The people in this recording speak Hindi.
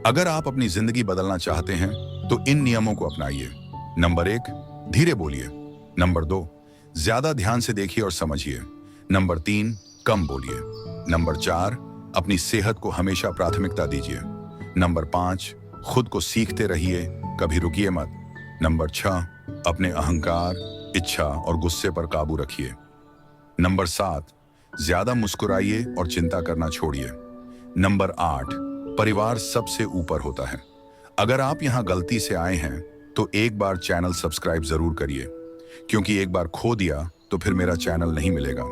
अगर आप अपनी जिंदगी बदलना चाहते हैं तो इन नियमों को अपनाइए। नंबर 1, धीरे बोलिए। नंबर 2, ज्यादा ध्यान से देखिए और समझिए। नंबर 3, कम बोलिए। नंबर 4, अपनी सेहत को हमेशा प्राथमिकता दीजिए। नंबर 5, खुद को सीखते रहिए, कभी रुकिए मत। नंबर 6, अपने अहंकार, इच्छा और गुस्से पर काबू रखिए। नंबर 7, ज्यादा मुस्कुराइए और चिंता करना छोड़िए। नंबर 8, परिवार सबसे ऊपर होता है। अगर आप यहाँ गलती से आए हैं तो एक बार चैनल सब्सक्राइब जरूर करिए, क्योंकि एक बार खो दिया तो फिर मेरा चैनल नहीं मिलेगा।